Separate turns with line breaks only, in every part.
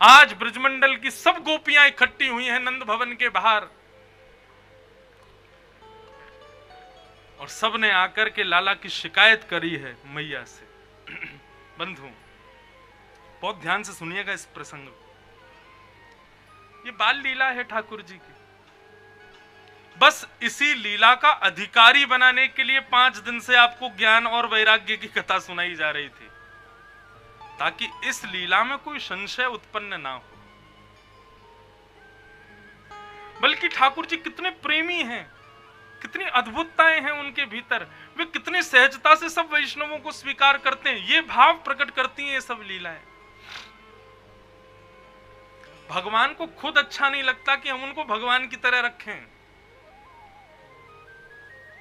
आज ब्रजमंडल की सब गोपियां इकट्ठी हुई हैं नंद भवन के बाहर, और सब ने आकर के लाला की शिकायत करी है मैया से। बंधु, बहुत ध्यान से सुनिएगा इस प्रसंग को। ये बाल लीला है ठाकुर जी की। बस इसी लीला का अधिकारी बनाने के लिए 5 दिन से आपको ज्ञान और वैराग्य की कथा सुनाई जा रही थी, ताकि इस लीला में कोई संशय उत्पन्न ना हो। बल्कि ठाकुर जी कितने प्रेमी हैं, कितनी अद्भुतताएं हैं उनके भीतर, वे कितनी सहजता से सब वैष्णवों को स्वीकार करते हैं, ये भाव प्रकट करती हैं ये सब लीलाएं। भगवान को खुद अच्छा नहीं लगता कि हम उनको भगवान की तरह रखें।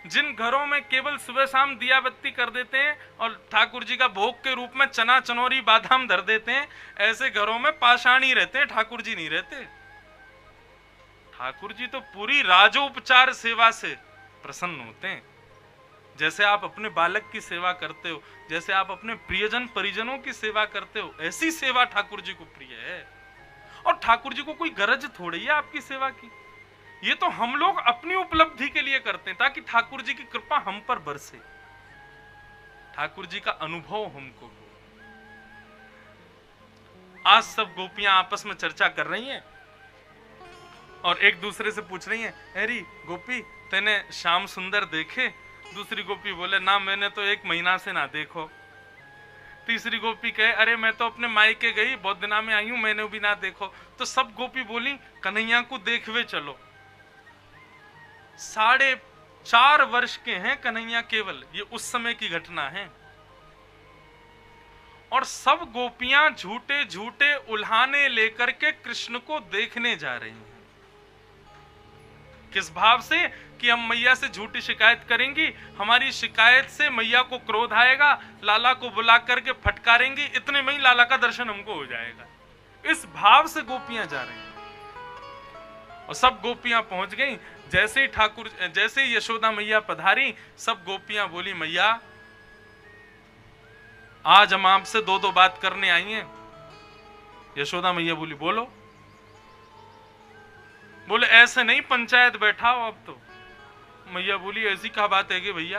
जिन घरों में केवल सुबह शाम दिया बत्ती कर देते हैं और ठाकुर जी का भोग के रूप में चना चनौरी बादाम धर देते हैं, ऐसे घरों में पाषाण ही रहते हैं, ठाकुर जी नहीं रहते। ठाकुर जी तो पूरी राजोपचार सेवा से प्रसन्न होते हैं। जैसे आप अपने बालक की सेवा करते हो, जैसे आप अपने प्रियजन परिजनों की सेवा करते हो, ऐसी सेवा ठाकुर जी को प्रिय है। और ठाकुर जी को कोई गरज थोड़ी है आपकी सेवा की, ये तो हम लोग अपनी उपलब्धि के लिए करते हैं, ताकि ठाकुर जी की कृपा हम पर बरसे, ठाकुर जी का अनुभव हमको हो। आज सब गोपियां आपस में चर्चा कर रही हैं और एक दूसरे से पूछ रही हैं, अरे गोपी तेने श्याम सुंदर देखे? दूसरी गोपी बोले, ना मैंने तो 1 महीना से ना देखो। तीसरी गोपी कहे, अरे मैं तो अपने मायके गई, बहुत दिना में आई हूं, मैंने भी ना देखो। तो सब गोपी बोली, कन्हैया को देखवे चलो। 4.5 वर्ष के हैं कन्हैया केवल, ये उस समय की घटना है। और सब गोपियां झूठे झूठे उल्हाने लेकर के कृष्ण को देखने जा रही हैं। किस भाव से? कि हम मैया से झूठी शिकायत करेंगी, हमारी शिकायत से मैया को क्रोध आएगा, लाला को बुला करके फटकारेंगी, इतने में ही लाला का दर्शन हमको हो जाएगा। इस भाव से गोपियां जा रही हैं। और सब गोपियां पहुंच गई। जैसे ही यशोदा मैया पधारी, सब गोपियां बोली, मैया आज हम आपसे 2 बात करने आई हैं। यशोदा मैया बोली, बोलो। बोले, ऐसे नहीं पंचायत बैठाओ अब तो। मैया बोली, ऐसी क्या बात है कि भैया?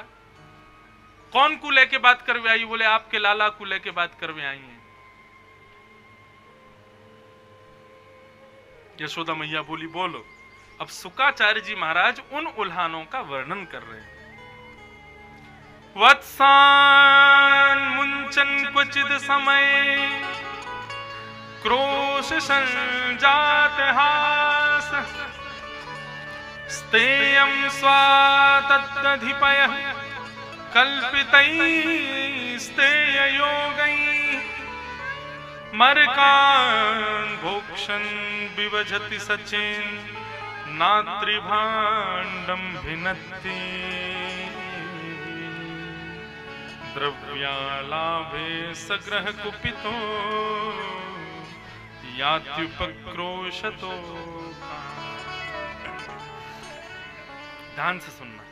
कौन को लेके बात करवे आई? बोले, आपके लाला को लेके बात करवे आई हैं। यशोदा मैया बोली, बोलो। अब शुकाचार्य जी महाराज उन उल्हानों का वर्णन कर रहे हैं। वत्सान मुंचन क्वचिद समय क्रोश संजात हास स्तेयं स्वातत्तधिपयः कल्पितैस्तेययोगैः मरकान् भोक्षन् विभजति सचेन् नात्रिभाण्डं भिनत्ति द्रव्यालाभे सग्रह कुपितो यात्युपक्रोशतो। ध्यान से सुनना।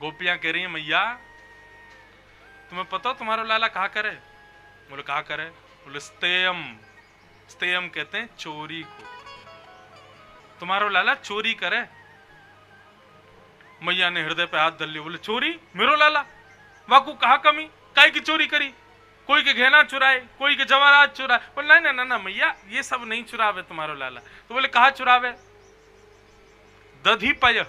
गोपियां कह रही हैं, मैया तुम्हें पता तुम्हारा लाला कहा करे? बोले, कहा करे? बोले, स्तेयम। स्तेयम कहते हैं चोरी को। तुम्हारा लाला चोरी करे। मैया ने हृदय पे हाथ धर लिया। बोले, चोरी? मेरो लाला वाकू कहा कमी? काय की चोरी करी? कोई के गहना चुराए, कोई के जवाहरात चुराए? बोले, नहीं ना मैया, ये सब नहीं चुरावे तुम्हारो लाला। तो बोले, कहा चुरावे? दधिपय,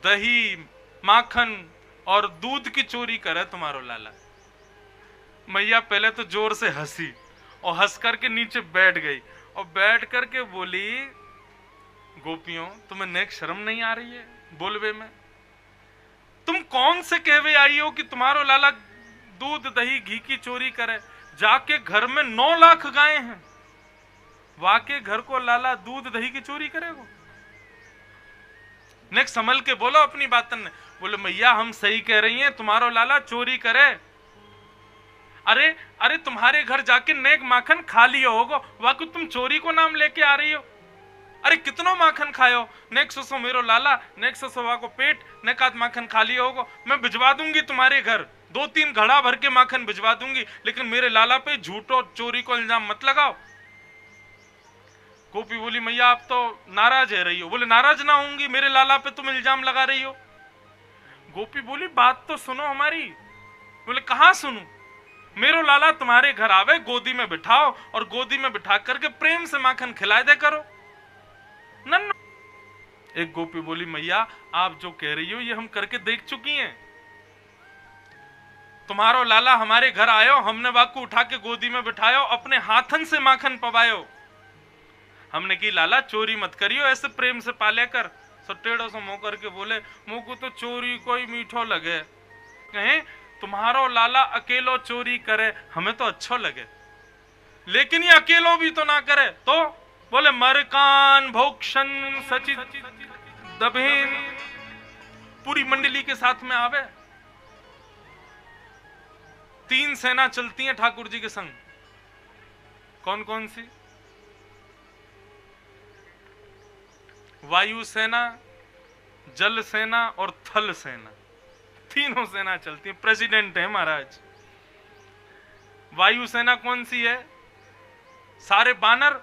दही माखन और दूध की चोरी करे तुम्हारो लाला। मैया पहले तो जोर से हंसी और हंस करके नीचे बैठ गई और बैठ करके बोली, गोपियों तुम्हें नेक शर्म नहीं आ रही है बोलवे में? तुम कौन से कहवे आई हो कि तुम्हारो लाला दूध दही घी की चोरी करे? जाके घर में 9 लाख गायें हैं, वाके घर को लाला दूध दही की चोरी करेगा? नेक्स्ट संभल के बोलो अपनी बातन ने। बोले, मैया हम सही कह रही हैं, तुम्हारो लाला चोरी करे। अरे तुम्हारे घर जाके नेक माखन खा लियो होगो, वाकु तुम चोरी को नाम लेके आ रही हो? अरे कितनो माखन खायो? नेक मेरो लाला, नेक वाको पेट, नेकात माखन खा लियो होगो, मैं भिजवा दूंगी तुम्हारे घर 2-3 घड़ा भर के माखन भिजवा दूंगी, लेकिन मेरे लाला पे झूठ और चोरी को इल्जाम मत लगाओ। गोपी बोली मैया आप तो नाराज है रही हो। बोले नाराज ना होंगी, मेरे लाला पे तुम इल्जाम लगा रही हो। गोपी बोली बात तो सुनो हमारी। बोले कहां सुनूं? मेरो लाला तुम्हारे घर आवे, गोदी में बिठाओ और गोदी में बिठा करके प्रेम से माखन खिलाए दे करो। नन्ना एक गोपी बोली मैया आप जो कह रही हो ये हम करके देख चुकी हैं। तुम्हारो लाला हमारे घर आयो, हमने वाकू उठा के गोदी में बिठायो, अपने हाथन से माखन पवायो। हमने की लाला चोरी मत करियो, ऐसे प्रेम से पाले कर। सो टेढ़ो से मुंह करके बोले मुझको तो चोरी कोई मीठो लगे। कहें तुम्हारो लाला अकेलो चोरी करे हमें तो अच्छो लगे, लेकिन ये अकेलो भी तो ना करे। तो बोले मरकान भोक्षण सचित दबेन, पूरी मंडली के साथ में आवे। 3 सेना चलती हैं ठाकुर जी के संग। कौन कौन सी? वायु सेना, जल सेना और थल सेना, तीनों सेना चलती है। प्रेसिडेंट है महाराज। वायु सेना कौन सी है? सारे बानर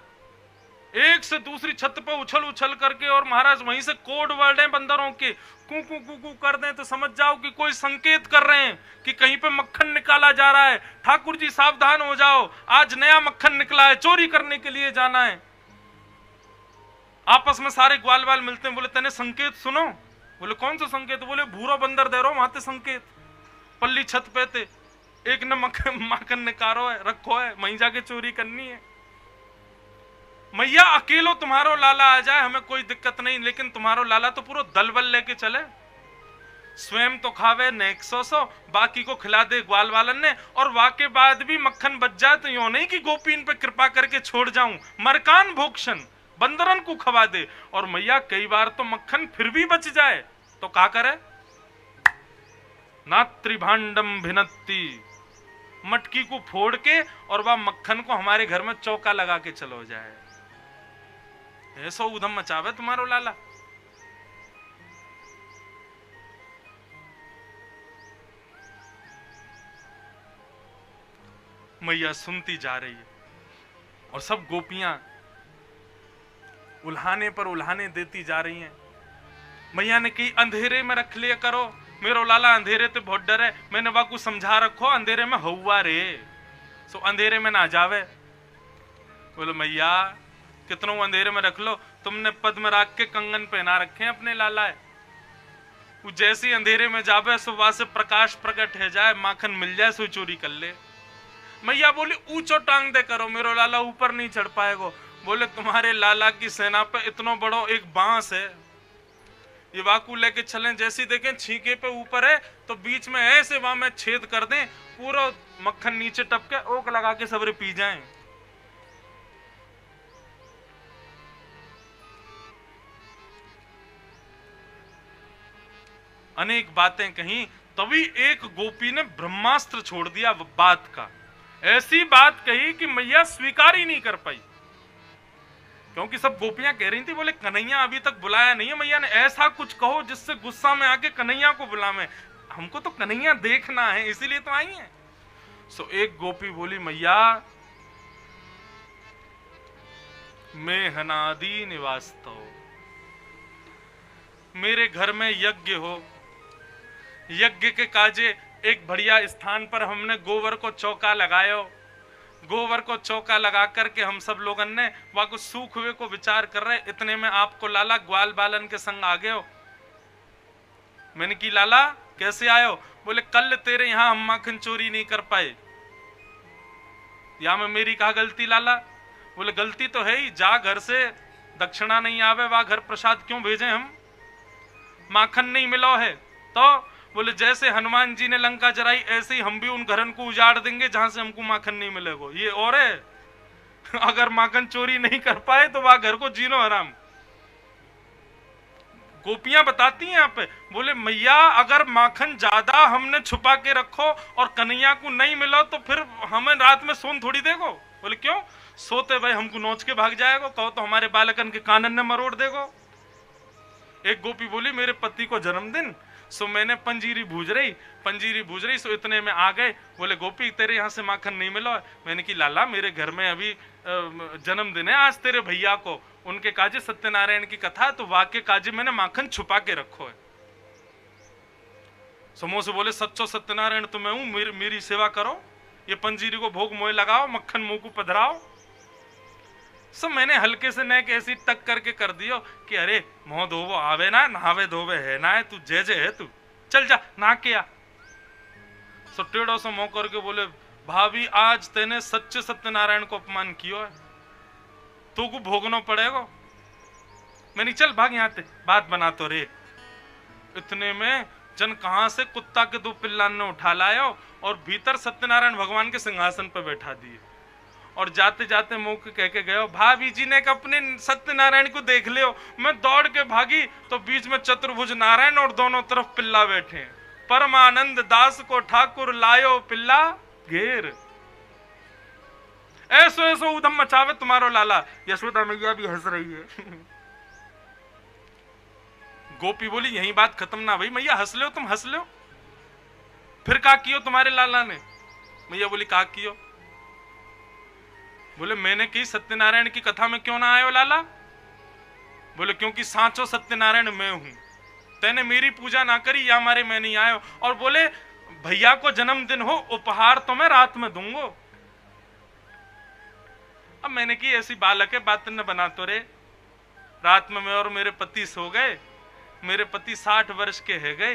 एक से दूसरी छत पर उछल उछल करके, और महाराज वहीं से कोड वर्ड है बंदरों के, कू कू कू कू कर दें तो समझ जाओ कि कोई संकेत कर रहे हैं कि कहीं पे मक्खन निकाला जा रहा है। ठाकुर जी सावधान हो जाओ, आज नया मक्खन निकला है, चोरी करने के लिए जाना है। आपस में सारे ग्वाल वाल मिलते हैं। बोले तेने संकेत सुनो। बोले कौन सा संकेत? बोले भूरो बंदर दे रहो वहां ते संकेत, पल्ली छत पे थे, एक ने माखन निकारो है रखो है, वहीं जाके चोरी करनी है। मैया अकेलो तुम्हारो लाला आ जाए हमें कोई दिक्कत नहीं, लेकिन तुम्हारो लाला तो पूरा दलबल लेके चले, स्वयं तो खावे न 100, बाकी को खिला दे ग्वाल वालन ने, और वाके बाद भी मक्खन बच जाए तो यूं नहीं कि गोपी इन पे कृपा करके छोड़ जाऊं, मरकान भोक्षण बंदरन को खवा दे। और मैया कई बार तो मक्खन फिर भी बच जाए तो क्या करे? नात्रिभांडम भिनत्ती, मटकी को फोड़ के और वह मक्खन को हमारे घर में चौका लगा के चलो जाए। ऐसा उधम मचावे तुम्हारो लाला। मैया सुनती जा रही है और सब गोपियां उल्हाने पर उल्हाने देती जा रही हैं। मैया ने कही अंधेरे में रख लिया करो, मेरो लाला अंधेरे तो बहुत डर है। मैंने वाकू समझा रखो अंधेरे में हुआ रे, सो अंधेरे में ना जावे। बोलो मैया कितनों अंधेरे में रख लो, तुमने पद्म राग के कंगन पहना रखे हैं अपने लाला है, वो जैसे अंधेरे में जावे सुबह से प्रकाश प्रकट है जाए, माखन मिल जाए सो चोरी कर ले। मैया बोली ऊंचो टांग दे करो, मेरो लाला ऊपर नहीं चढ़ पाएगा। बोले तुम्हारे लाला की सेना पे इतना बड़ो एक बांस है, ये वाकू लेके चलें, जैसी देखें छीके पे ऊपर है तो बीच में ऐसे वहां में छेद कर दें, पूरा मक्खन नीचे टपके ओक लगा के सबरे पी जाएं। अनेक बातें कही, तभी एक गोपी ने ब्रह्मास्त्र छोड़ दिया बात का। ऐसी बात कही कि मैया स्वीकार ही नहीं कर पाई, क्योंकि सब गोपियां कह रही थी बोले कन्हैया अभी तक बुलाया नहीं है। मैया ने ऐसा कुछ कहो जिससे गुस्सा में आके कन्हैया को बुलावे, हमको तो कन्हैया देखना है इसीलिए तो आई है। सो एक गोपी बोली मैया मैं हनादि निवास्तो, मेरे घर में यज्ञ हो, यज्ञ के काजे एक बढ़िया स्थान पर हमने गोबर को चौका लगायो, गोबर को चौका लगा करके हम सब लोगन ने वहां को सूख हुए को विचार कर रहे, इतने में आपको लाला ग्वाल बालन के संग आ गए हो। मैंने की लाला कैसे आयो? बोले कल तेरे यहां हम माखन चोरी नहीं कर पाए। या में मेरी कहा गलती लाला? बोले गलती तो है ही, जा घर से दक्षिणा नहीं आवे वहां घर प्रसाद क्यों भेजे हम, माखन नहीं मिलो है। तो बोले जैसे हनुमान जी ने लंका जराई ऐसे ही हम भी उन घरन को उजाड़ देंगे जहां से हमको माखन नहीं मिलेगा। ये और है अगर माखन चोरी नहीं कर पाए तो वह घर को जीनो हराम। गोपियां बताती हैं यहाँ पे, बोले मैया अगर माखन ज्यादा हमने छुपा के रखो और कन्हैया को नहीं मिलो तो फिर हमें रात में सोन थोड़ी देगो। बोले क्यों? सोते भाई हमको नोच के भाग जाएगा, कहो तो हमारे बालकन के कानन ने मरोड़ देगो। एक गोपी बोली मेरे पति को जन्मदिन सो मैंने पंजीरी भूज रही सो इतने में आ गए, बोले गोपी तेरे यहाँ से माखन नहीं मिला है। मैंने की लाला मेरे घर में अभी जन्मदिन है आज तेरे भैया को, उनके काजे सत्यनारायण की कथा, तो वाक्य काजे मैंने माखन छुपा के रखो है। समूह से बोले सच्चो सत्यनारायण तो मैं हूं, मेरी सेवा करो, ये पंजीरी को भोग मोए लगाओ, मक्खन मुंह को पधराओ। सब मैंने हल्के से नेक ऐसी टक करके कर दियो कि अरे मोह धोवो आवे ना, नहावे धोवे है ना है, तू जे है तू, चल जा नहा के आ। सो टेढ़ो से मोह करके बोले भाभी आज तेने सच्चे सत्यनारायण को अपमान कियो है, तू को भोगना पड़ेगा। मैंने चल भाग यहाँ ते, बात बना तो रे। इतने में जन कहां से कुत्ता के दो पिल्लान ने उठा लायो और भीतर सत्यनारायण भगवान के सिंहासन पर बैठा दिए, और जाते जाते मुंह के कह के गयो भाभी जी ने अपने सत्यनारायण को देख लियो। मैं दौड़ के भागी तो बीच में चतुर्भुज नारायण और दोनों तरफ पिल्ला बैठे। परमानंद दास को ठाकुर लायो पिल्ला घेर। ऐसो ऐसो उधम मचावे तुम्हारो लाला। यशोदा मैया भी हंस रही है। गोपी बोली यही बात खत्म ना भाई, मैया हंस लो तुम हंस लो। फिर क्या कियो तुम्हारे लाला ने? मैया बोली क्या कियो? बोले मैंने की सत्यनारायण की कथा में क्यों ना आयो लाला? बोले क्योंकि सांचो सत्यनारायण मैं हूं, तेने मेरी पूजा ना करी या मारे मैं नहीं आयो। और बोले भैया को जन्मदिन हो, उपहार तो मैं रात में दूंगो। अब मैंने की ऐसी बालक है बात न बना तो रे। रात में मैं और मेरे पति सो गए, मेरे पति 60 वर्ष के है गए।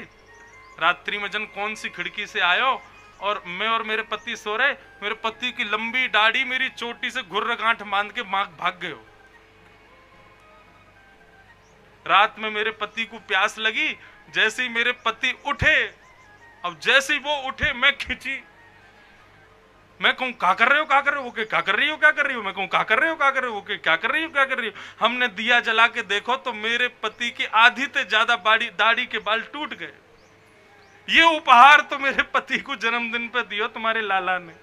रात्रि में जन कौन सी खिड़की से आयो और मैं और मेरे पति सो रहे, मेरे पति की लंबी दाढ़ी मेरी चोटी से घुर्र गांठ बांध के भाग गए। रात में मेरे पति को प्यास लगी, जैसे ही मेरे पति उठे, अब जैसे ही वो उठे मैं खींची। मैं कहूं क्या कर रहे हो क्या कर रहे हो, ओके क्या कर रही हो क्या कर रही हो, मैं कहूं क्या कर रहे हो क्या कर रहे हो, ओके क्या कर रही हो क्या कर रही हो। हमने दिया जला के देखो तो मेरे पति की आधी से ज्यादा दाढ़ी के बाल टूट गए। ये उपहार तो मेरे पति को जन्मदिन पे दियो तुम्हारे लाला ने।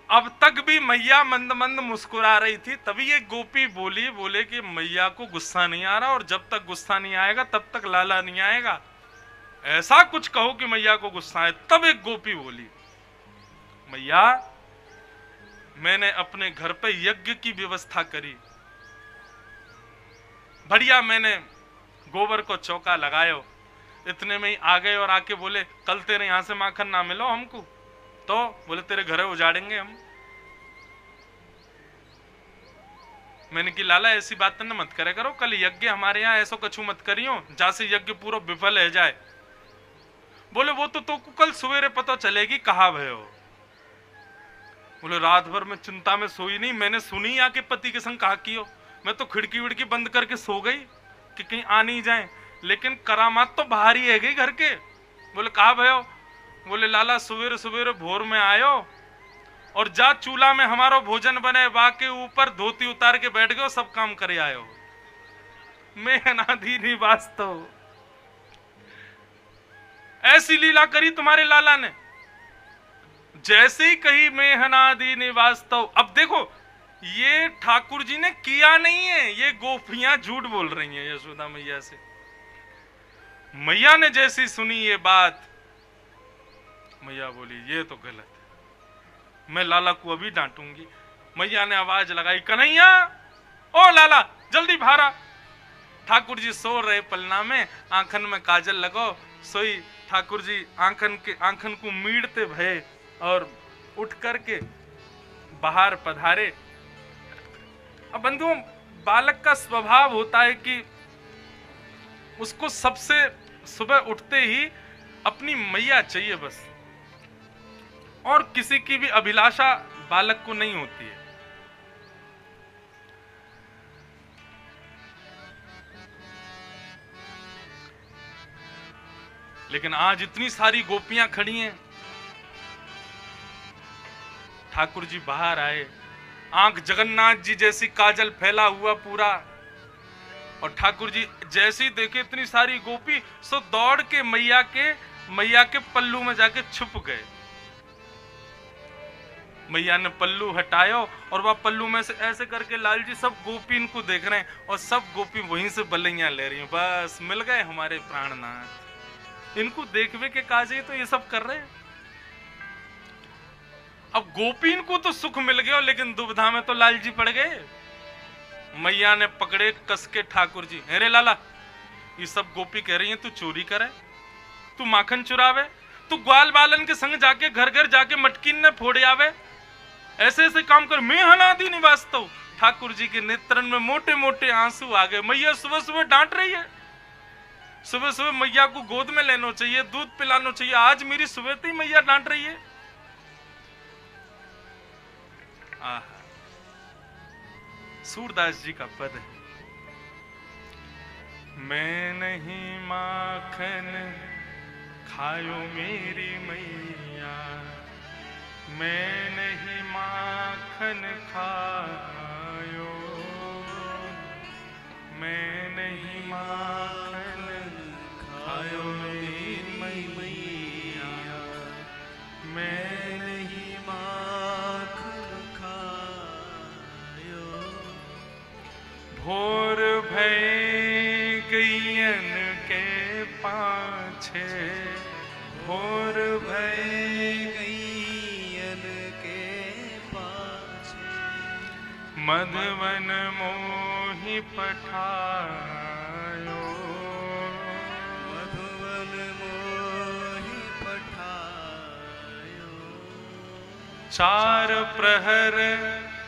अब तक भी मैया मंद मंद मुस्कुरा रही थी, तभी ये गोपी बोले कि मैया को गुस्सा नहीं आ रहा, और जब तक गुस्सा नहीं आएगा तब तक लाला नहीं आएगा। ऐसा कुछ कहो कि मैया को गुस्सा आए। तब एक गोपी बोली मैया मैंने अपने घर पे यज्ञ की व्यवस्था करी, बढ़िया मैंने गोबर को चौका लगायो। इतने में ही आ गए और आके बोले कल तेरे यहां से माखन ना मिलो हमको, तो बोले तेरे घर उजाड़ेंगे हम। मैंने की लाला ऐसी बात न मत करे करो, कल यज्ञ हमारे यहाँ ऐसा कछु मत करियो जैसे यज्ञ पूरा विफल है जाए। बोले वो तो कल सवेरे पता चलेगी कहा भयो। बोले रात भर में चिंता में सोई नहीं, मैंने सुनी आके पति के संग कहा कियो। मैं तो खिड़की विड़की बंद करके सो गई कि कहीं आ नहीं जाए, लेकिन करामात तो बाहर ही है गई घर के। बोले कहा भयो? बोले लाला सवेरे सवेरे भोर में आयो और जा चूल्हा में हमारो भोजन बने, बाके ऊपर धोती उतार के बैठ गए, सब काम करे आयो। मैं अनादि निवास तो ऐसी लीला करी तुम्हारे लाला ने, जैसे ही कही मैं अनादि निवास तो। अब देखो ये ठाकुर जी ने किया नहीं है, ये गोपियां झूठ बोल रही हैं यशोदा मैया से। मैया ने जैसी सुनी ये बात, मैया बोली ये तो गलत है, मैं लाला को अभी डांटूंगी। मैया ने आवाज लगाई कन्हैया ओ लाला जल्दी भारा। ठाकुर जी सो रहे पलना में, आंखन में काजल लगो सोई। ठाकुर जी आंखन को मीड़ते भये और उठ करके बाहर पधारे। अब बंधुओं बालक का स्वभाव होता है कि उसको सबसे सुबह उठते ही अपनी मैया चाहिए बस, और किसी की भी अभिलाषा बालक को नहीं होती है। लेकिन आज इतनी सारी गोपियां खड़ी हैं। ठाकुर जी बाहर आए, आंख जगन्नाथ जी जैसी काजल फैला हुआ पूरा, और ठाकुर जी जैसे ही देखे इतनी सारी गोपी, सो दौड़ के मैया के पल्लू में जाके छुप गए। मैया ने पल्लू हटायो और वह पल्लू में से ऐसे करके लाल जी सब गोपी इनको देख रहे हैं और सब गोपी वहीं से बलैया ले रही हैं। बस मिल गए हमारे प्राणनाथ। इनको देखवे के काजे तो ये सब कर रहे हैं। अब गोपी इनको तो सुख मिल गया, लेकिन दुविधा में तो लाल जी पड़ गए। मैया ने पकड़े कस के ठाकुर जी, अरे लाला ये सब गोपी कह रही हैं तू चोरी करे, तू माखन चुरावे, तू ग्वाल बालन के संग जाके घर घर जाके मटकीन ने फोड़े आवे, ऐसे ऐसे काम कर, मैं हनादी नहीं वास्तव। ठाकुर जी के नेत्रन में मोटे मोटे आंसू आ गए। मैया सुबह सुबह डांट रही है। सुबह सुबह मैया को गोद में लेना चाहिए, दूध पिलाना चाहिए, आज मेरी सुबह से ही मैया डांट रही है। सूरदास जी का पद है, मैं नहीं माखन खायो मेरी मैया, मैं नहीं माखन खायो, मैं नहीं माखन खायो मेरी मैया, मैं नहीं माखन खायो। भोर भय गैयन के पाछे, भोर भय गैयन के पाछे, मधवन मोहि पठायो, मधवन मोहि पठायो। चार प्रहर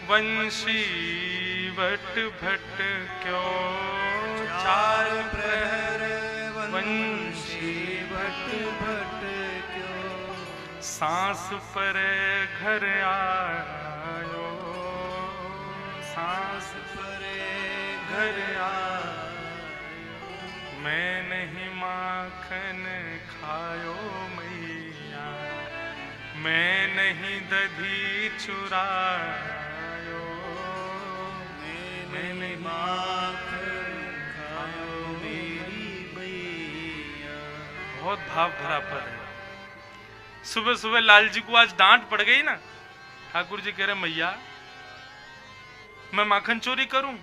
वंशी वट भट क्यों, चार प्रहर वंशी भट भट क्यों, सांस परे घर आयो, सांस परे घर आयो। मैं नहीं माखन खायो मैया, मैं नहीं दधी चुरायो, मैं नहीं माखन खायो मेरी मैया। बहुत भाव भरा पद है। सुबह सुबह लाल जी को आज डांट पड़ गई ना। ठाकुर जी कह रहे मैया मैं माखन चोरी करूं,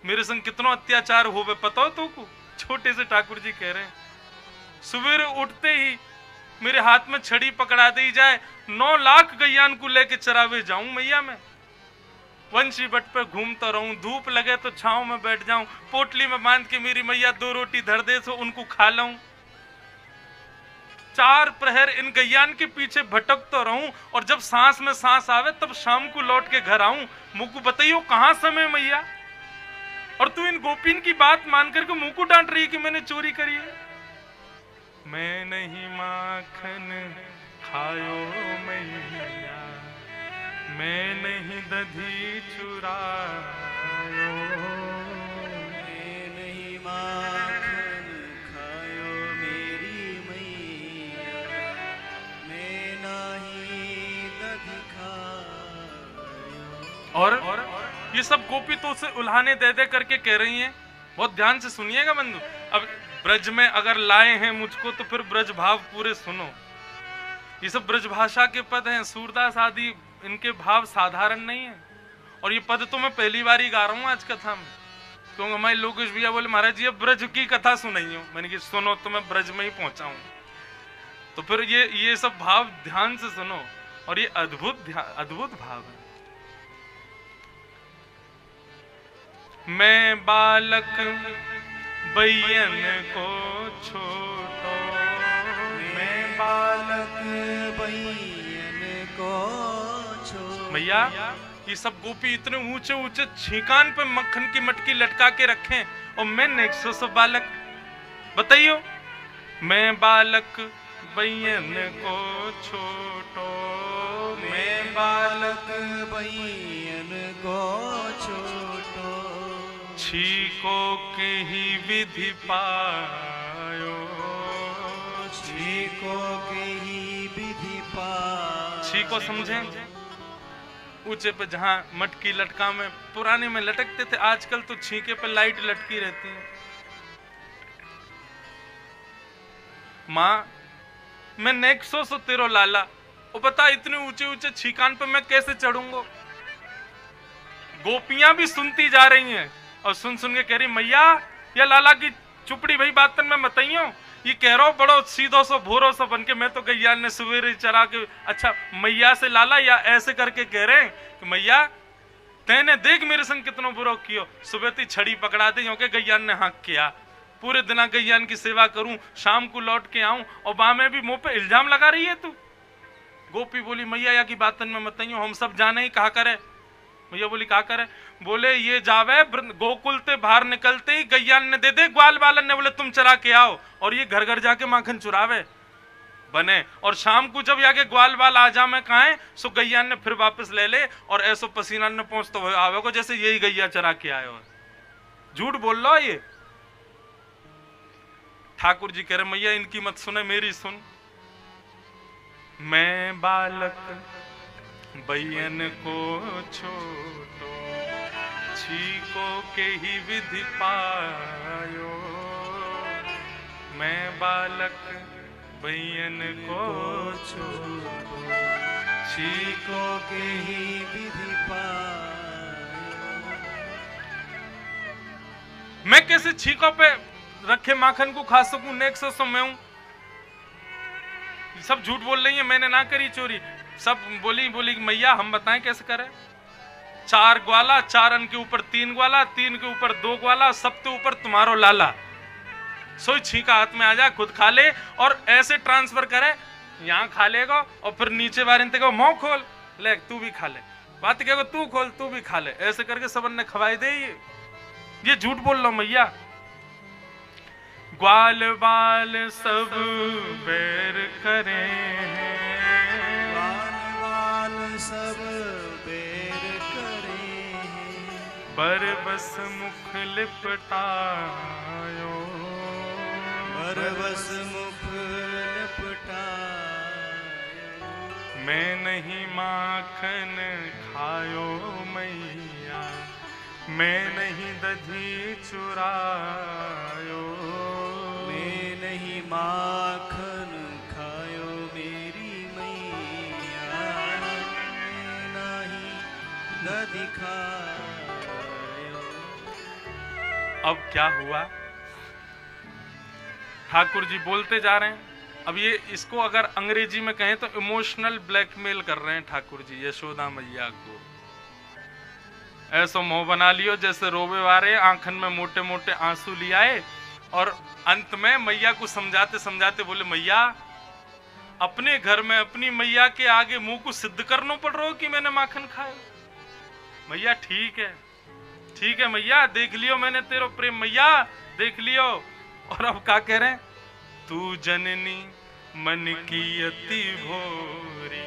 मेरे संग कितना अत्याचार होवे पता हो तो को। छोटे से ठाकुर जी कह रहे हैं सवेरे उठते ही मेरे हाथ में छड़ी पकड़ा दी जाए, 9 लाख गैयान को लेके चरावे जाऊं मैया, मैं वंशी बट पे घूमता रहूं, धूप लगे तो छांव में बैठ जाऊं, पोटली में बांध के मेरी मैया 2 रोटी धर दे तो उनको खा लाऊं, 4 प्रहर इन गैयान के पीछे भटक तो रहूं, और जब सांस में सांस आवे तब शाम को लौट के घर आऊं। मुझको बताइयो कहां समय मैया, और तू इन गोपीन की बात मान करके मुंह को डांट रही है कि मैंने चोरी करी है। मैं नहीं माखन खायो मैया, मैं नहीं दधी चुरायो, मैं नहीं माखन खायो मेरी मैया, मैं नहीं दधी खायो। और ये सब गोपी तो उसे उल्हाने दे दे करके कह रही हैं। बहुत ध्यान से सुनिएगा बंधु। अब ब्रज में अगर लाए हैं मुझको तो फिर ब्रज भाव पूरे सुनो। ये सब ब्रज भाषा के पद हैं। सूरदास आदि इनके भाव साधारण नहीं है। और ये पद तो मैं पहली बार ही गा रहा हूँ आज कथा में, क्योंकि हमारे लोकेश भैया बोले महाराज जी अब ब्रज की कथा सुनाइयो। मैंने कहा सुनो तो मैं ब्रज में ही पहुंचा हूँ, तो फिर ये सब भाव ध्यान से सुनो। और ये अद्भुत भाव है। मैं बालक बैयन को छोटो, मैं बालक बैयन को छोटो। मैया ये सब गोपी इतने ऊंचे ऊंचे छीकान पे मक्खन की मटकी लटका के रखें, और मैं नेक्सो सब बालक। बताइयो मैं बालक बैयन को छोटो, मैं बालक बैयन को छोटो, छीको के ही विधि पायो, छीको के ही विधि पायो। छीको समझें? ऊंचे पे जहां मटकी लटका में पुराने में लटकते थे, आजकल तो छीके पे लाइट लटकी रहती है। माँ मैं नेक्सो सो तेरो लाला, और बता इतने ऊंचे ऊंचे छीकान पे मैं कैसे चढ़ूंगा। गोपियां भी सुनती जा रही हैं और सुन सुन के कह रही मैया या लाला की चुपड़ी भाई बात में मतइयो, ये कह रहा हूं बड़ो सीधो सो भोरो सो बन के मैं तो गैया ने सवेरे चरा के। अच्छा मैया से लाला या ऐसे करके कह रहे हैं कि मैया तेने देख मेरे संग कितना बुरा कियो, सुबह ती छड़ी पकड़ा दे क्योंकि गैया ने हाँक किया, पूरे दिन गैया की सेवा करूं, शाम को लौट के आऊं और बा में भी मुंह पे इल्जाम लगा रही है तू। गोपी बोली मैया या की बातन में मतइयो, हम सब जाने ही कहा करे। मैया बोली कहा करे, बोले ये जावे गोकुल ते बाहर निकलते ही गैया ने दे दे ग्वाल बालन ने, बोले तुम चरा के आओ और ये घर घर जाके माखन चुरावे बने, और शाम को जब आके ग्वाल बाल आ जा मैं कहा है सो गैया ने फिर वापस ले ले और ऐसो पसीना ने पहुंचते हुए आवे को जैसे यही गैया चरा के आए हो। झूठ बोल लो ये। ठाकुर जी कह रहे मैया इनकी मत सुने मेरी सुन। मैं बालक बैयन को छोटो, छीको के ही विधि पायो। मैं बालक बैयन को छोटो,
छीको के ही विधि पायो।
मैं कैसे छीको पे रखे माखन को खा सकूं, नेक सो मैं हूं। सब झूठ बोल रही है, मैंने ना करी चोरी। सब बोली मैया हम बताएं कैसे करें। 4 ग्वाला, 4 अन्न के ऊपर 3 ग्वाला, 3 के ऊपर 2 ग्वाला, सब के ऊपर तुम्हारो लाला। सोई छीका हाथ में आ जा, खुद खा ले और ऐसे ट्रांसफर करे, यहाँ खा लेगा और फिर नीचे बारिन ते मुंह खोल ले तू भी खा ले, बात कहो तू खोल तू भी खा ले, ऐसे करके सबन ने खवाई दे। ये झूठ बोल लो मैया। ग्वाल बाल सब बैर करे हैं,
ग्वाल बाल सब बैर करे हैं,
बरबस मुख लिपटायो,
बरबस मुख लिपटायो।
मैं नहीं माखन खायो मैया, मैं नहीं दधी चुरायो,
मैं नहीं माखन खायो मेरी मैया, मैं नहीं दधी खायो।
अब क्या हुआ? ठाकुर जी बोलते जा रहे हैं। अब ये इसको अगर अंग्रेजी में कहें तो इमोशनल ब्लैकमेल कर रहे हैं ठाकुर जी यशोदा मैया को। ऐसा मुंह बना लियो जैसे रोवे वारे, आंखन में मोटे मोटे आंसू ले आए और अंत में मैया को समझाते समझाते बोले मैया अपने घर में अपनी मैया के आगे मुंह को सिद्ध करना पड़ रहा हो कि मैंने माखन खाया। मैया ठीक है मैया, देख लियो मैंने तेरो प्रेम, मैया देख लियो। और अब क्या कह रहे हैं? तू जननी मन की अति भोरी,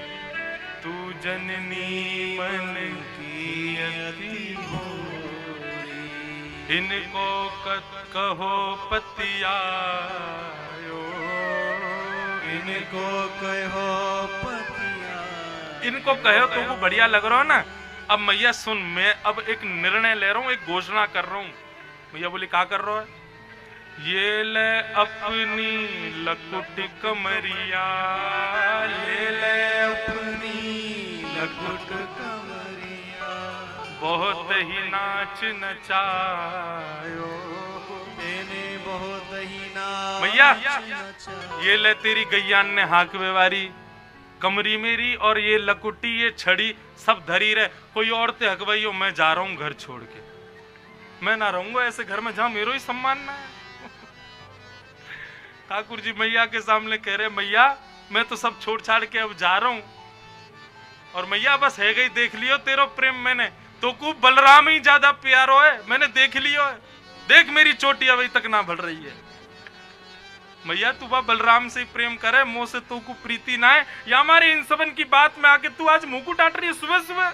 तू जननी मन की अति भोरी, इनको कहो पतियायो,
इनको कहो पतिया।
इनको कहो तो वो बढ़िया लग रहा हो ना। अब मैया सुन, मैं अब एक निर्णय ले रहा हूँ, एक घोषणा कर रहा हूँ। मैया बोली क्या कर रहा है? ये ले अपनी लकुट कमरिया,
ले ले अपनी लकुट कमरिया,
बहुत ही नाच नचायो,
मैंने बहुत ही नाच
मैया
नचायो।
ये ले तेरी गैयान ने हाकवे वारी कमरी मेरी और ये लकुटी ये छड़ी सब धरी रहे, कोई और ते हकवाई हो, मैं जा रहा हूँ घर छोड़ के। मैं ना रहूंगा ऐसे घर में जहां मेरो ही सम्मान ना है। ठाकुर जी मैया के सामने कह रहे मैया मैं तो सब छोड़ छाड़ के अब जा रहा हूं, और मैया बस है गई, देख लियो तेरो प्रेम मैंने तो को बलराम ही ज्यादा प्यारो है, मैंने देख लियो है, देख मेरी चोटी अभी तक ना बढ़ रही है। मैया तू बा बलराम से प्रेम करे, मुंह से तू को प्रीति ना है, या हमारे इन सबन की बात में आके तू आज मुंह को टाट रही है सुबह सुबह।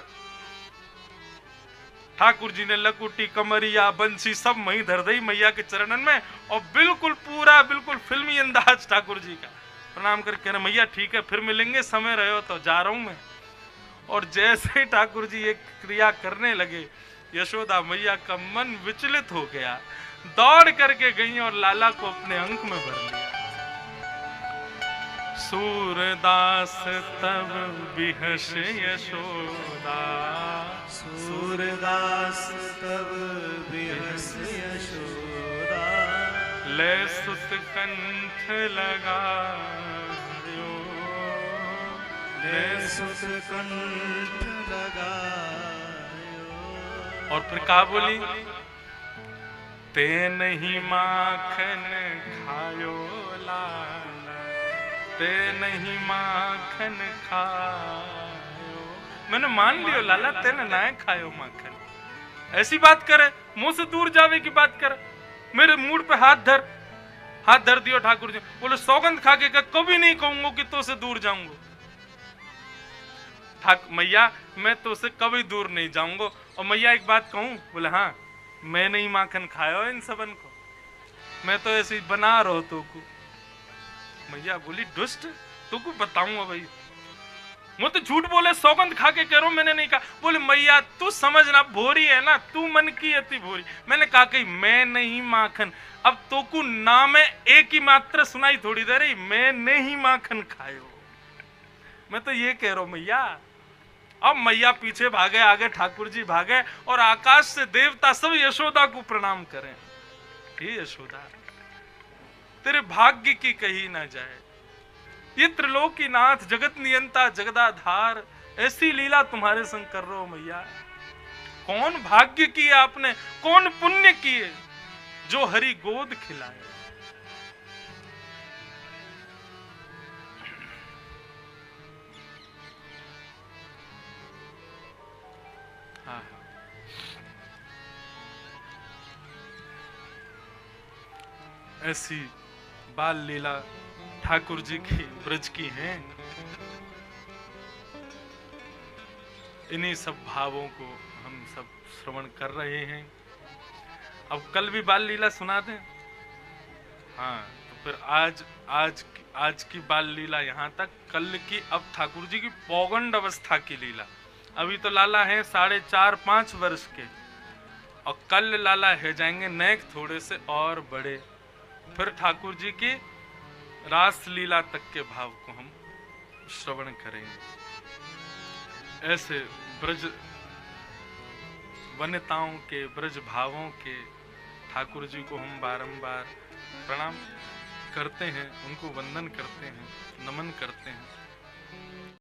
ठाकुर जी ने लकुटी कमरिया बंसी सब मही धर दी मैया के चरणन में, और बिल्कुल पूरा बिल्कुल फिल्मी अंदाज ठाकुर जी का प्रणाम करके कह रहे मैया ठीक है फिर मिलेंगे, समय रहे हो तो जा रहा हूं मैं। और जैसे ही ठाकुर जी एक क्रिया करने लगे, यशोदा मैया का मन विचलित हो गया, दौड़ करके गई और लाला को अपने अंक में भर लिया। सूरदास तब बिहस यशोदा,
सूरदास तब बिहस यशोदा,
ले सुत कंठ लगायो,
ले सुत कंठ लगायो।
और फिर कहा बोली, ते नहीं माखन खायो लाला, ते नहीं माखन खायो। मैंने मान लियो लाला, तेने ना खायो माखन। ऐसी बात करे, मुंह से दूर जावे की बात करे। मेरे मूड पे हाथ धर दियो ठाकुर जी। बोले सौगंध खा के कभी नहीं कहूंगा कि तो से दूर जाऊंगा। मैया मैं तो से कभी दूर नहीं जाऊंगा। और मैया एक बात कहूं? बोले हाँ, मैं नहीं माखन खायो इन सबन को, मैं तो ऐसे बना रहो तो को। मैया बोली दुष्ट, तो को बताऊंगा भाई, मैं तो झूठ बोले सौगंध खा के कह रहा हूं मैंने नहीं कहा। बोले मैया तू समझना भोरी है ना, तू मन की अति भोरी। मैंने कहा कि मैं नहीं माखन। अब तो को ना में एक ही मात्र सुनाई थोड़ी दे रही, मैं नहीं माखन खायो। मैं तो ये कह रहा हूं मैया। अब मैया पीछे भागे, आगे ठाकुर जी भागे, और आकाश से देवता सब यशोदा को प्रणाम करें। हे यशोदा, तेरे भाग्य की कही ना जाए। ये त्रिलोकीनाथ, जगत नियंता, जगदाधार, ऐसी लीला तुम्हारे संग कर रहे हो मैया। कौन भाग्य किए आपने, कौन पुण्य किए जो हरि गोद खिलाए। हाँ, ऐसी बाल लीला ठाकुर जी की ब्रज की हैं। इन्हीं सब भावों को हम सब श्रवण कर रहे हैं। अब कल भी बाल लीला सुना दें। हाँ, तो फिर आज की बाल लीला यहाँ तक। कल की अब ठाकुर जी की पौगंड अवस्था की लीला। अभी तो लाला है 4.5-5 वर्ष के, और कल लाला है जाएंगे नेक थोड़े से और बड़े। फिर ठाकुर जी की रास लीला तक के भाव को हम श्रवण करेंगे। ऐसे ब्रज वनिताओं के, ब्रज भावों के ठाकुर जी को हम बारंबार प्रणाम करते हैं, उनको वंदन करते हैं, नमन करते हैं।